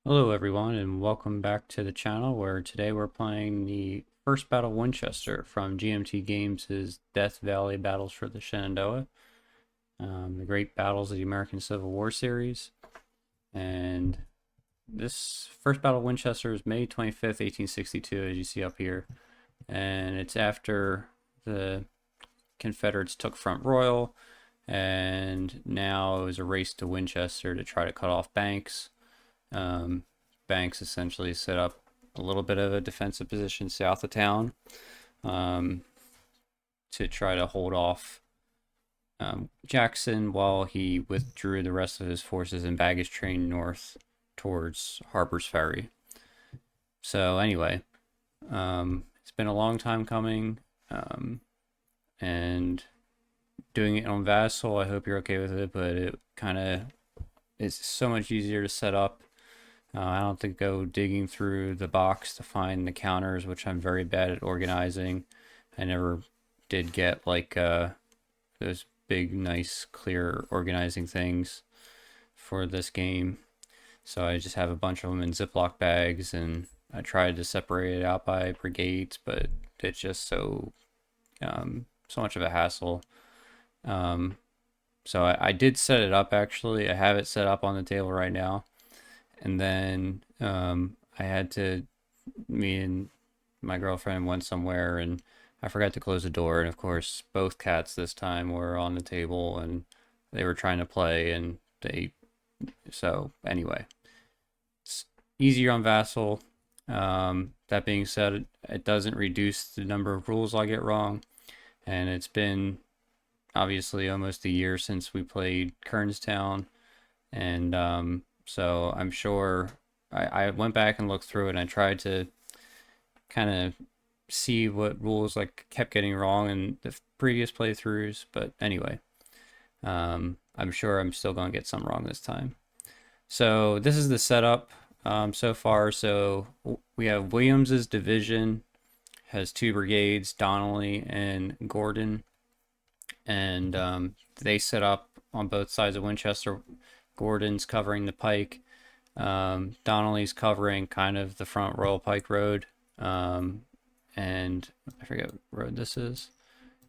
Hello everyone and welcome back to the channel where today we're playing the First Battle of Winchester from GMT Games' Death Valley Battles for the Shenandoah, the Great Battles of the American Civil War series. And this First Battle of Winchester is May 25th, 1862, as you see up here. And it's after the Confederates took Front Royal, and now it was a race to Winchester to try to cut off Banks. Banks essentially set up a little bit of a defensive position south of town to try to hold off Jackson while he withdrew the rest of his forces and baggage train north towards Harper's Ferry. So anyway, it's been a long time coming, and doing it on Vassal, I hope you're okay with it, but it kind of is so much easier to set up. I don't think go digging through the box to find the counters, which I'm very bad at organizing. I never did get like those big, nice, clear organizing things for this game. So I just have a bunch of them in Ziploc bags, and I tried to separate it out by brigades, but it's just so much of a hassle. So I did set it up actually. I have it set up on the table right now. And then I had to, me and my girlfriend went somewhere and I forgot to close the door. And of course, both cats this time were on the table and they were trying to play. So anyway, it's easier on Vassal. That being said, it doesn't reduce the number of rules I get wrong. And it's been obviously almost a year since we played Kernstown. And so I'm sure I went back and looked through it and I tried to kind of see what rules like kept getting wrong in the previous playthroughs. But anyway, I'm sure I'm still going to get some wrong this time. So this is the setup so far. So we have Williams's division has two brigades, Donnelly and Gordon. And they set up on both sides of Winchester. Gordon's covering the pike. Donnelly's covering kind of the front Royal Pike Road. And I forget what road this is.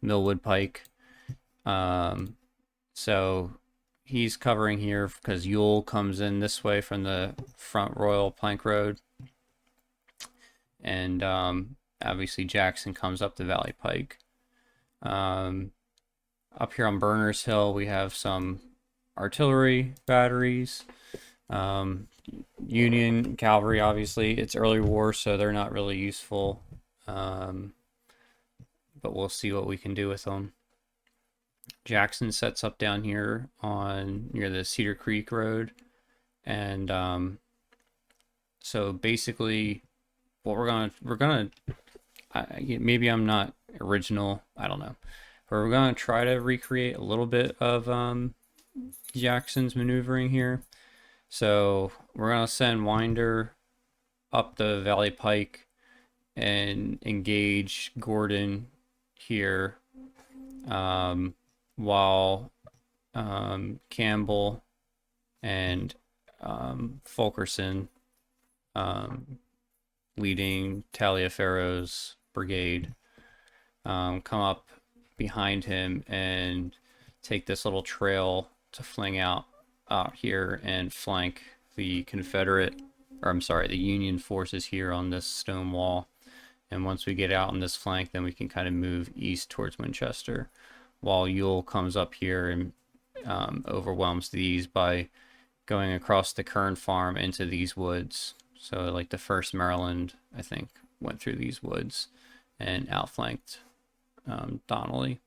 Millwood Pike. So he's covering here because Yule comes in this way from the front Royal Plank Road. And obviously Jackson comes up the Valley Pike. Up here on Burners Hill, we have some artillery batteries. Union cavalry, obviously, it's early war, so they're not really useful. But we'll see what we can do with them. Jackson sets up down here on near the Cedar Creek Road, and so basically, what we're gonna maybe I'm not original, I don't know, but we're gonna try to recreate a little bit of Jackson's maneuvering here. So we're gonna send Winder up the Valley Pike and engage Gordon here, while Campbell and Fulkerson, leading Taliaferro's brigade, come up behind him and take this little trail to fling out here and flank the the Union forces here on this stone wall. And once we get out on this flank, then we can kind of move east towards Winchester, while Yule comes up here and overwhelms these by going across the Kern farm into these woods. So like the 1st Maryland, I think, went through these woods and outflanked Donnelly.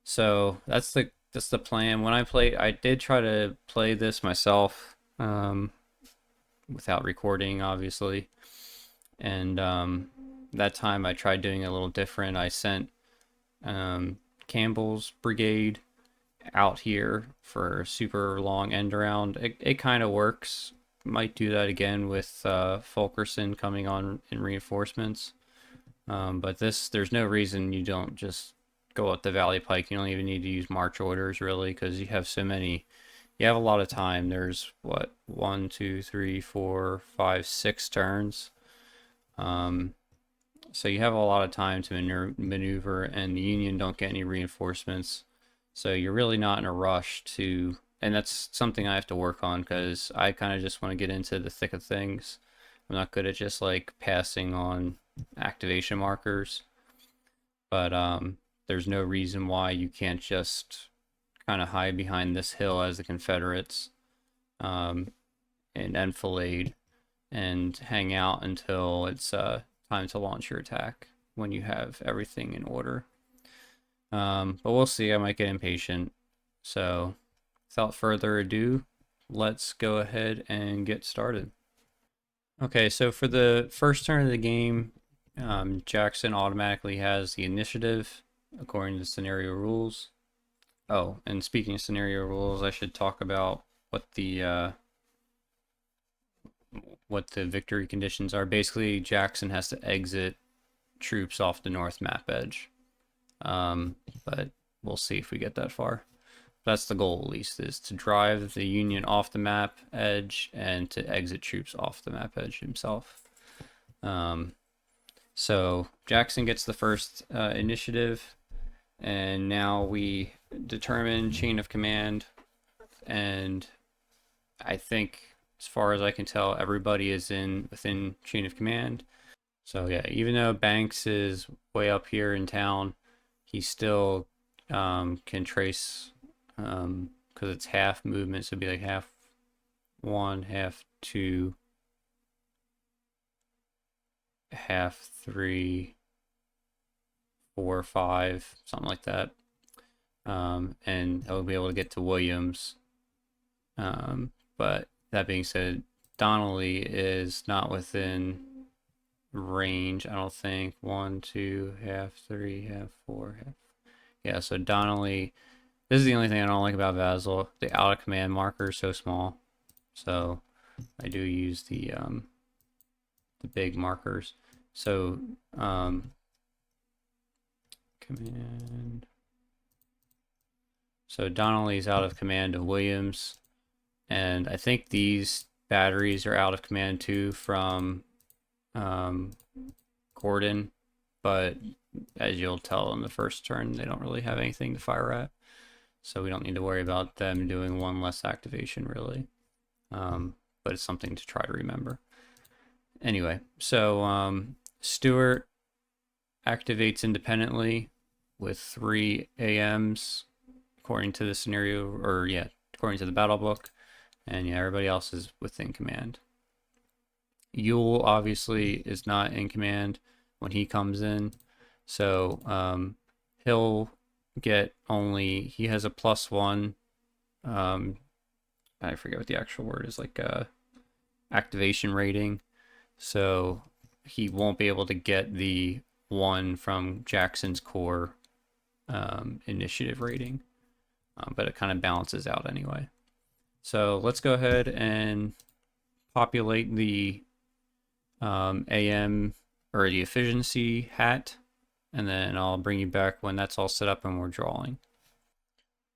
So that's the plan. When I did try to play this myself, without recording, obviously. And that time I tried doing it a little different. I sent Campbell's brigade out here for a super long end around. It kind of works. Might do that again with Fulkerson coming on in reinforcements. But there's no reason you don't just go up the Valley Pike. You don't even need to use march orders really, because you have so many you have a lot of time. There's what, 1, 2, 3, 4, 5, 6 turns. So you have a lot of time to maneuver, and the Union don't get any reinforcements. So you're really not in a rush to, and that's something I have to work on because I kind of just want to get into the thick of things. I'm not good at just like passing on activation markers, but there's no reason why you can't just kind of hide behind this hill as the Confederates um, and enfilade and hang out until it's time to launch your attack when you have everything in order. But we'll see. I might get impatient. So without further ado, let's go ahead and get started. Okay, so for the first turn of the game, Jackson automatically has the initiative according to scenario rules. Oh, and speaking of scenario rules, I should talk about what the victory conditions are. Basically, Jackson has to exit troops off the north map edge. But we'll see if we get that far. That's the goal, at least, is to drive the Union off the map edge and to exit troops off the map edge himself. So Jackson gets the first initiative, and now we determine chain of command, and I think, as far as I can tell, everybody is within chain of command. So yeah, even though Banks is way up here in town, he still can trace, because it's half movement, so it'd be like half one, half two, half three, 4, 5, something like that. And he'll be able to get to Williams. But that being said, Donnelly is not within range, I don't think. 1, 2, half 3, half 4, half. Yeah, so Donnelly, this is the only thing I don't like about Vassal. The out of command marker is so small. So I do use the big markers. So command. So Donnelly's out of command of Williams, and I think these batteries are out of command too from Gordon, but as you'll tell in the first turn, they don't really have anything to fire at, so we don't need to worry about them doing one less activation really. But it's something to try to remember. Anyway, so Stewart activates independently with 3 AMs according to the scenario, or yeah, according to the battle book, and yeah, everybody else is within command. Yule obviously is not in command when he comes in, so he'll get only, he has a +1, I forget what the actual word is, like activation rating, so he won't be able to get the 1 from Jackson's core initiative rating, but it kind of balances out anyway. So let's go ahead and populate the AM or the efficiency hat, and then I'll bring you back when that's all set up and we're drawing.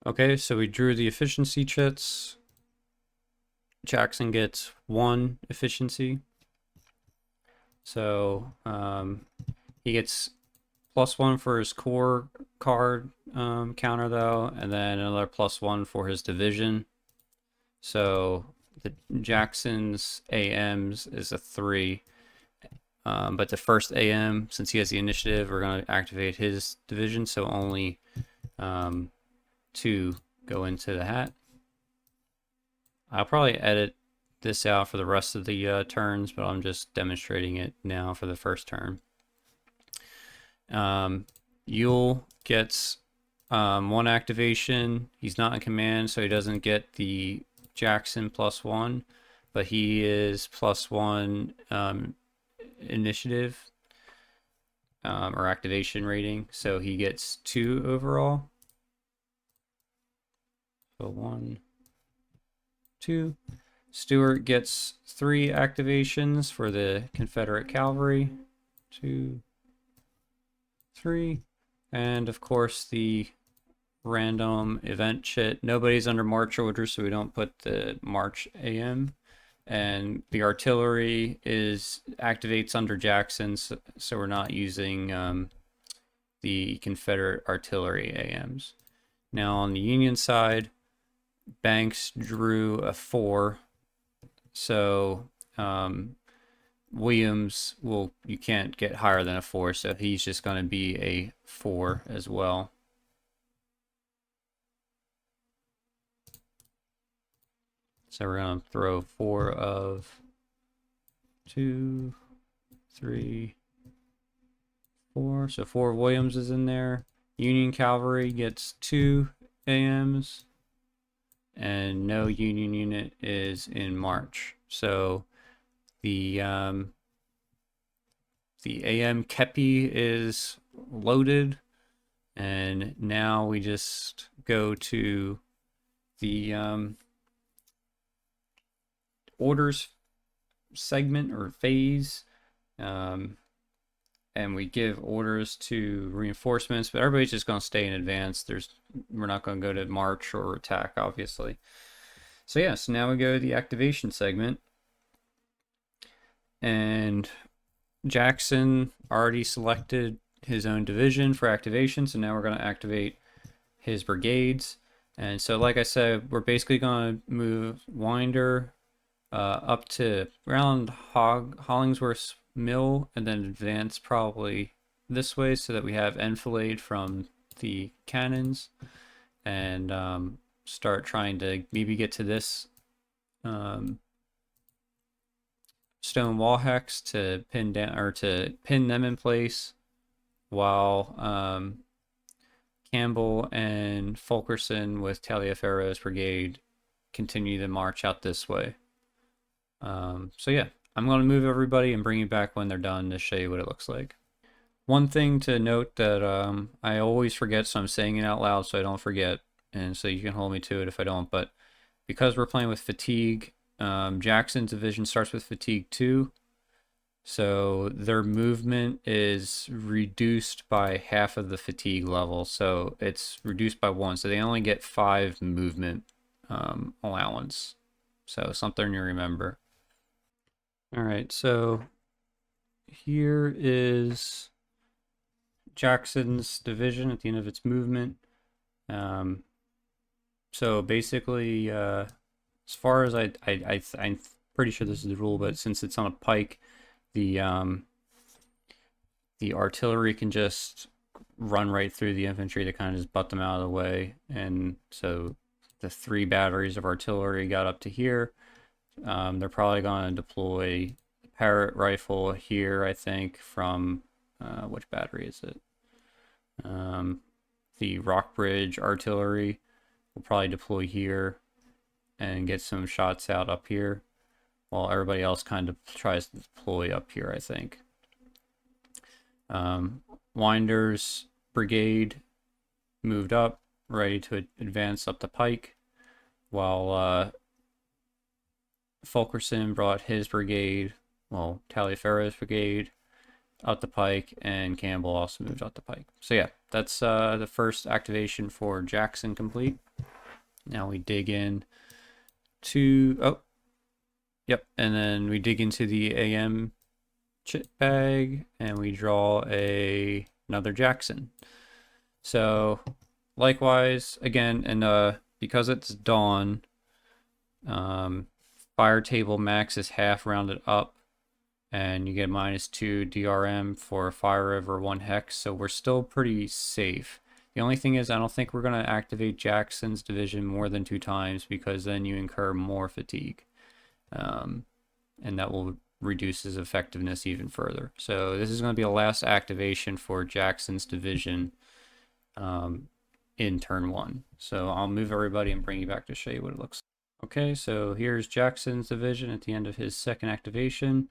Okay, so we drew the efficiency chits. Jackson gets 1 efficiency. So he gets +1 for his core card counter though, and then another +1 for his division. So the Jackson's AMs is a 3, but the first AM, since he has the initiative, we're going to activate his division, so only 2 go into the hat. I'll probably edit this out for the rest of the turns, but I'm just demonstrating it now for the first turn. Yule gets 1 activation. He's not in command, so he doesn't get the Jackson +1, but he is +1 initiative or activation rating, so he gets 2 overall. So 1, 2. Stewart gets 3 activations for the Confederate cavalry. 2, 3. And of course the random event shit. Nobody's under march order, so we don't put the March AM. And the artillery is activates under Jackson, so we're not using the Confederate artillery AMs. Now on the Union side, Banks drew a 4, so Williams you can't get higher than a 4, so he's just going to be a 4 as well. So we're going to throw 4 of 2, 3, 4. So 4 Williams is in there. Union Cavalry gets 2 AMs. And no Union unit is in March. So the AM Kepi is loaded. And now we just go to the orders segment or phase, and we give orders to reinforcements, but everybody's just going to stay in advance. We're not going to go to march or attack, obviously. So yeah, so now we go to the activation segment, and Jackson already selected his own division for activation, so now we're going to activate his brigades. And so like I said, we're basically going to move Winder up to around Hollingsworth Mill, and then advance probably this way so that we have enfilade from the cannons, and start trying to maybe get to this stone wall hex to pin down or to pin them in place, while Campbell and Fulkerson with Taliaferro's brigade continue to march out this way. So yeah, I'm going to move everybody and bring you back when they're done to show you what it looks like. One thing to note that I always forget, so I'm saying it out loud so I don't forget, and so you can hold me to it if I don't, but because we're playing with fatigue, Jackson's division starts with fatigue 2, so their movement is reduced by half of the fatigue level, so it's reduced by 1, so they only get 5 movement allowance. So something to remember. All right, so here is Jackson's division at the end of its movement. So basically, as far as I'm pretty sure this is the rule, but since it's on a pike, the artillery can just run right through the infantry to kind of just butt them out of the way. And so the 3 batteries of artillery got up to here. They're probably going to deploy the Parrot rifle here, I think, from which battery is it? The Rockbridge artillery will probably deploy here and get some shots out up here, while everybody else kind of tries to deploy up here, I think. Winder's brigade moved up, ready to advance up the pike, while Fulkerson brought his brigade, well, Taliaferro's brigade, out the pike, and Campbell also moved out the pike. So yeah, that's the first activation for Jackson complete. Now we dig in to, yep, and then we dig into the AM chit bag, and we draw another Jackson. So likewise, again, and because it's dawn, fire table max is half rounded up, and you get -2 DRM for fire over 1 hex, so we're still pretty safe. The only thing is, I don't think we're going to activate Jackson's division more than 2 times, because then you incur more fatigue, and that will reduce his effectiveness even further. So this is going to be a last activation for Jackson's division in turn 1. So I'll move everybody and bring you back to show you what it looks like. Okay, so here's Jackson's division at the end of his second activation.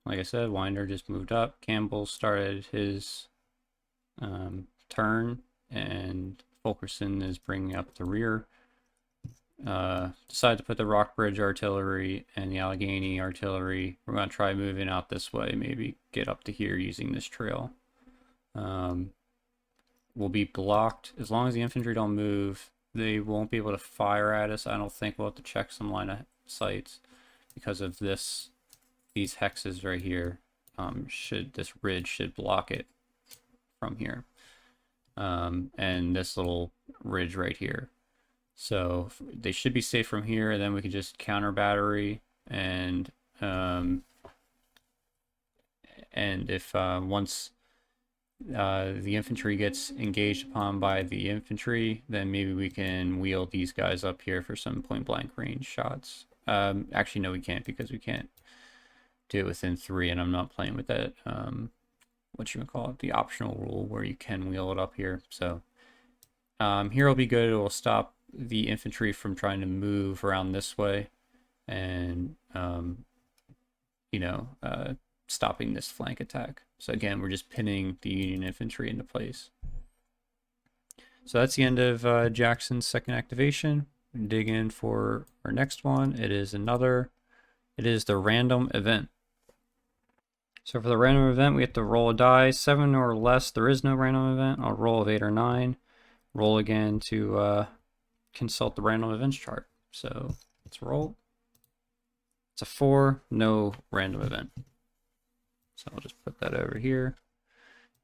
Like I said, Winder just moved up. Campbell started his turn, and Fulkerson is bringing up the rear. Decided to put the Rockbridge artillery and the Allegheny artillery. We're going to try moving out this way, maybe get up to here using this trail. will be blocked. As long as the infantry don't move, they won't be able to fire at us. I don't think we'll have to check some line of sights because of this. These hexes right here, this ridge should block it from here. And this little ridge right here. So they should be safe from here, and then we can just counter battery, and if once the infantry gets engaged upon by the infantry, then maybe we can wheel these guys up here for some point blank range shots. Actually, no, we can't, because we can't do it within 3, and I'm not playing with that, the optional rule where you can wheel it up here. So here will be good. It will stop the infantry from trying to move around this way, and stopping this flank attack. So again, we're just pinning the Union infantry into place. So that's the end of Jackson's second activation. We can dig in for our next one. It is the random event. So for the random event, we have to roll a die, 7 or less. There is no random event. I'll roll of 8 or 9. Roll again to consult the random events chart. So let's roll. It's a 4, no random event. So I'll just put that over here.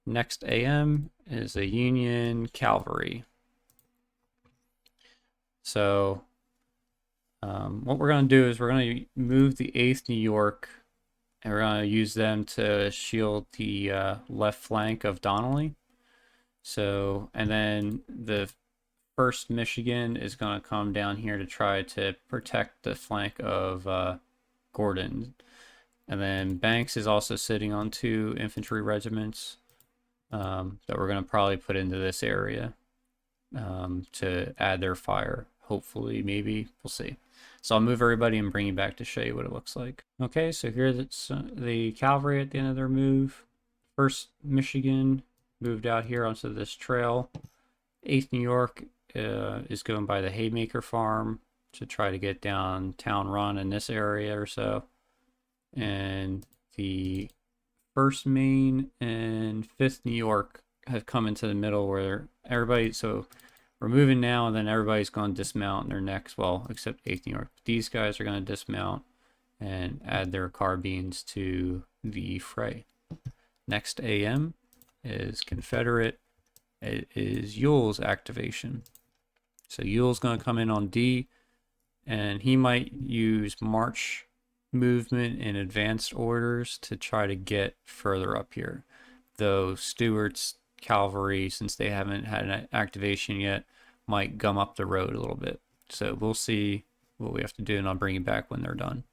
Next AM is a Union cavalry. So what we're going to do is we're going to move the 8th New York, and we're going to use them to shield the left flank of Donnelly. So, and then the 1st Michigan is going to come down here to try to protect the flank of Gordon. And then Banks is also sitting on 2 infantry regiments that we're going to probably put into this area to add their fire. Hopefully, maybe. We'll see. So I'll move everybody and bring you back to show you what it looks like. Okay, so here's the cavalry at the end of their move. 1st Michigan moved out here onto this trail. 8th New York is going by the Haymaker Farm to try to get down Town Run in this area or so. And the 1st Maine and 5th New York have come into the middle where everybody, so we're moving now, and then everybody's going to dismount in their next, well, except 8th New York. These guys are going to dismount and add their carbines to the fray. Next AM is Confederate. It is Yule's activation. So Yule's going to come in on D, and he might use march movement in advanced orders to try to get further up here. Though Stuart's cavalry, since they haven't had an activation yet, might gum up the road a little bit. So we'll see what we have to do, and I'll bring you back when they're done.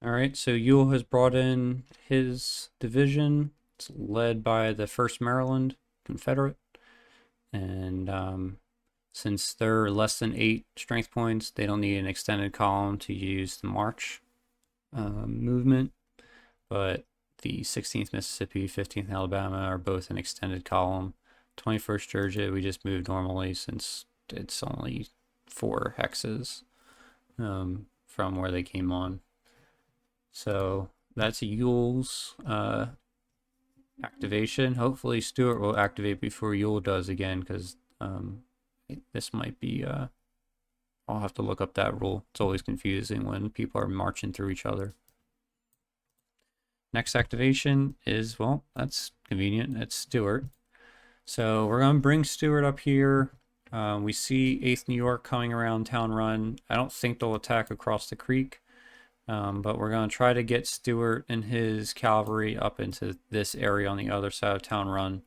All right, so Yule has brought in his division. It's led by the 1st Maryland Confederate, and since they're less than 8 strength points, they don't need an extended column to use the march movement, but the 16th Mississippi, 15th Alabama are both an extended column. 21st Georgia, we just moved normally since it's only 4 hexes from where they came on. So that's Yule's activation. Hopefully Stuart will activate before Yule does again, because this might be I'll have to look up that rule. It's always confusing when people are marching through each other. Next activation is, well, that's convenient. It's Stuart. So we're going to bring Stuart up here. We see 8th New York coming around Town Run. I don't think they'll attack across the creek, but we're going to try to get Stuart and his cavalry up into this area on the other side of Town Run.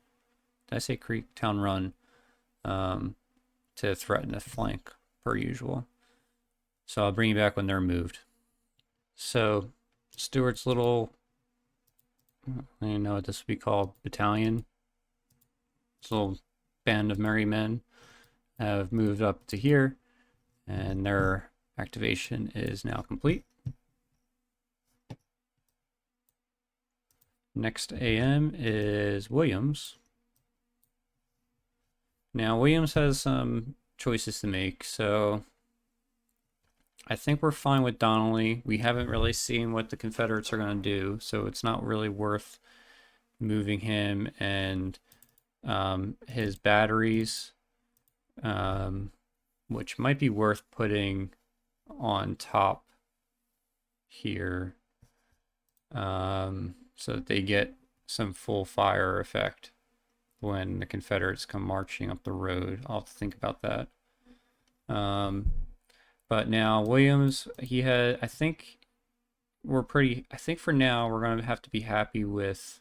Did I say creek? Town Run. To threaten the flank, per usual. So I'll bring you back when they're moved. So Stuart's little, I don't know what this would be called, battalion, this little band of merry men have moved up to here, and their activation is now complete. Next AM is Williams. Now Williams has some choices to make, so I think we're fine with Donnelly. We haven't really seen what the Confederates are going to do, so it's not really worth moving him and his batteries, which might be worth putting on top here, so that they get some full fire effect when the Confederates come marching up the road. I'll have to think about that. But now Williams, he had, I think for now we're going to have to be happy with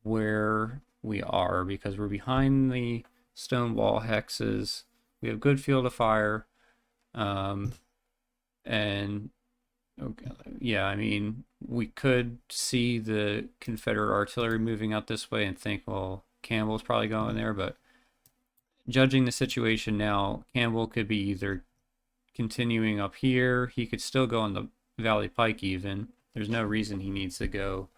where we are because we're behind the stone wall hexes. We have good field of fire. And okay, yeah, I mean, we could see the Confederate artillery moving out this way and think, well, Campbell's probably going there, but judging the situation now, Campbell could be either continuing up here, he could still go on the Valley Pike even. There's no reason he needs to go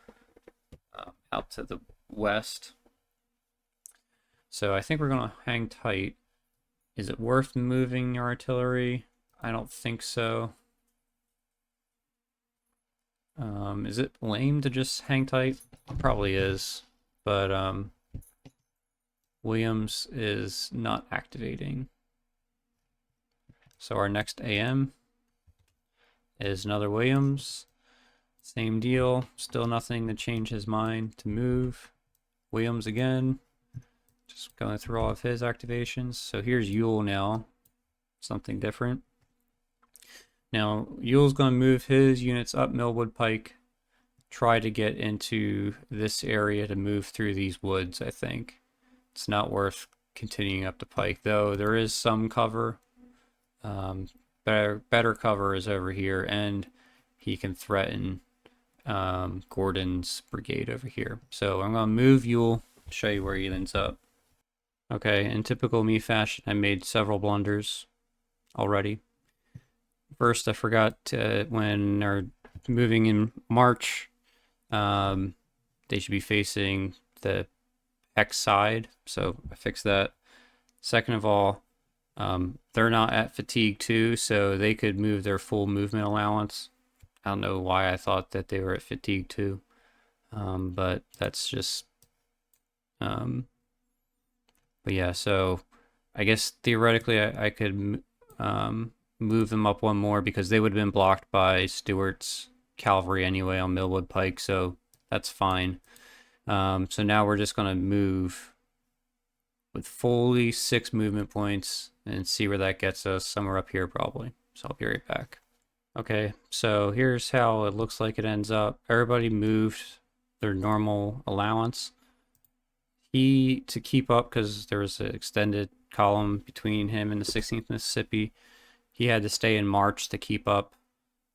out to the west. So I think we're going to hang tight. Is it worth moving your artillery? I don't think so. Is it lame to just hang tight? It probably is, but Williams is not activating. So our next AM is another Williams. Same deal, still nothing to change his mind to move. Williams again, just going through all of his activations. So here's Yule now, something different. Now, Yule's going to move his units up Millwood Pike, try to get into this area to move through these woods, I think. It's not worth continuing up the pike, though there is some cover. Better cover is over here, and he can threaten Gordon's brigade over here. So I'm going to move Yule, show you where he ends up. Okay, in typical me fashion, I made several blunders already. First, I forgot to, when they're moving in March, they should be facing the X side, so I fixed that. Second of all, they're not at fatigue 2, so they could move their full movement allowance. I don't know why I thought that they were at fatigue 2, but that's just... but yeah, so I guess theoretically I could move them up one more because they would have been blocked by Stuart's cavalry anyway on Millwood Pike, so that's fine. So now we're just going to move with fully 6 movement points and see where that gets us, somewhere up here probably. So I'll be right back. Okay, so here's how it looks like it ends up. Everybody moved their normal allowance. He, to keep up, because there was an extended column between him and the 16th Mississippi, he had to stay in March to keep up,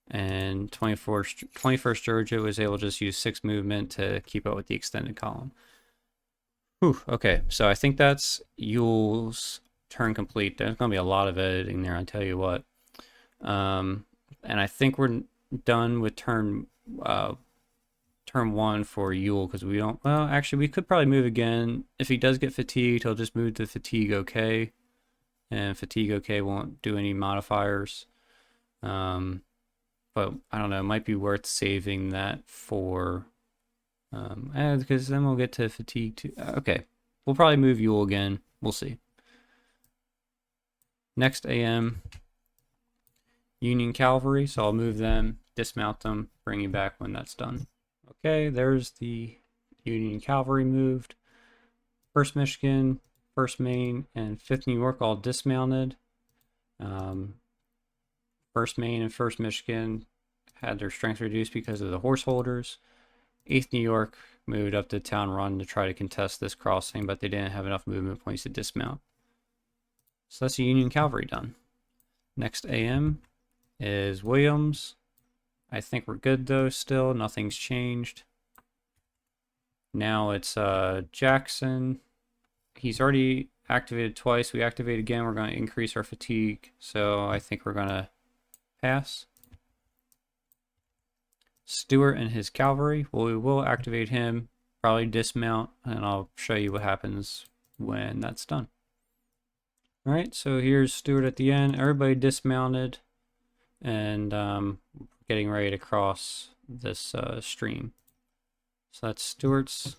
and 21st Georgia was able to just use 6 movement to keep up with the extended column. Whew, okay, so I think that's Yule's turn complete. There's going to be a lot of editing there, I'll tell you what. And I think we're done with turn 1 for Yule, because we don't... Well, actually, we could probably move again. If he does get fatigued, he'll just move to fatigue okay. And fatigue okay won't do any modifiers. But I don't know, it might be worth saving that for... because then we'll get to fatigue too. Okay, we'll probably move Yule again. We'll see. Next AM, Union Cavalry, so I'll move them, dismount them, bring you back when that's done. Okay, there's the Union Cavalry moved. 1st Michigan, 1st Maine, and 5th New York all dismounted. 1st Maine and 1st Michigan had their strength reduced because of the horse holders. 8th New York moved up to Town Run to try to contest this crossing, but they didn't have enough movement points to dismount. So that's the Union Cavalry done. Next AM is Williams. I think we're good though still. Nothing's changed. Now it's Jackson. He's already activated twice. We activate again. We're going to increase our fatigue. So I think we're going to pass. Stuart and his cavalry. Well, we will activate him. Probably dismount. And I'll show you what happens when that's done. Alright, so here's Stuart at the end. Everybody dismounted. And getting ready to cross this stream. So that's Stuart's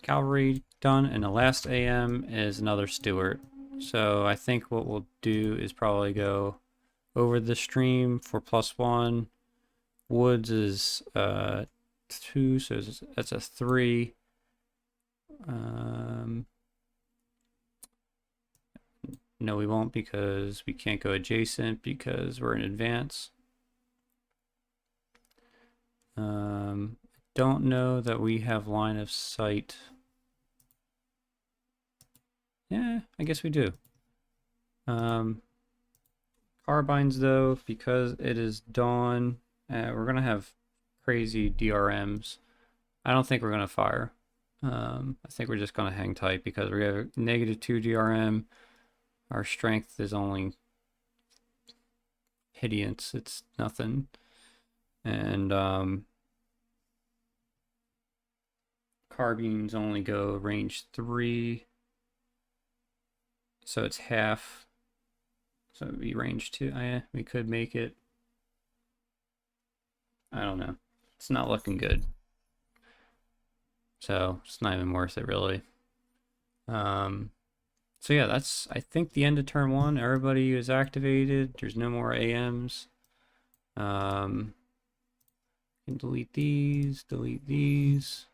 Cavalry done, and the last AM is another Stewart. So I think what we'll do is probably go over the stream for +1. Woods is 2, so that's a 3. No, we won't, because we can't go adjacent because we're in advance. Don't know that we have line of sight. Yeah, I guess we do. Carbines, though, because it is dawn, we're gonna have crazy DRMs. I don't think we're gonna fire. I think we're just gonna hang tight because we have a -2 DRM. Our strength is only hideous. It's nothing. And carbines only go range 3. So it's half. So it'd be range 2. We could make it. I don't know. It's not looking good. So it's not even worth it, really. So yeah, that's, I think, the end of turn 1. Everybody is activated. There's no more AMs. Can delete these, delete these.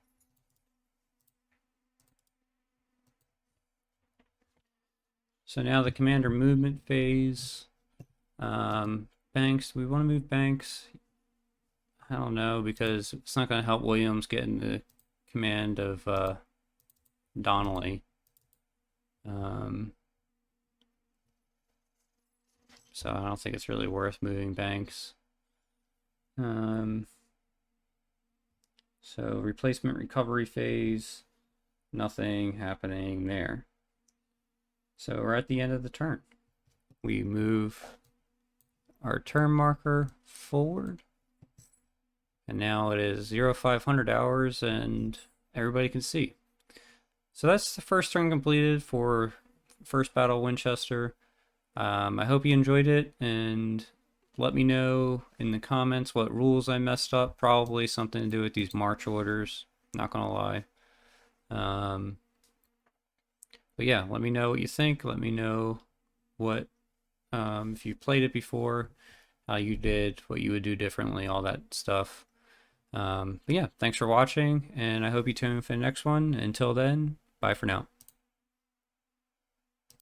So now the commander movement phase. Banks, we want to move Banks. I don't know, because it's not going to help Williams get in the command of Donnelly. So I don't think it's really worth moving Banks. So replacement recovery phase, nothing happening there. So we're at the end of the turn. We move our turn marker forward, and now it is 0500 hours and everybody can see. So that's the first turn completed for First Battle of Winchester. I hope you enjoyed it, and let me know in the comments what rules I messed up. Probably something to do with these march orders, not gonna lie. But yeah, let me know what you think. Let me know what, if you played it before, how you did, what you would do differently, all that stuff. But yeah, thanks for watching, and I hope you tune in for the next one. Until then, bye for now.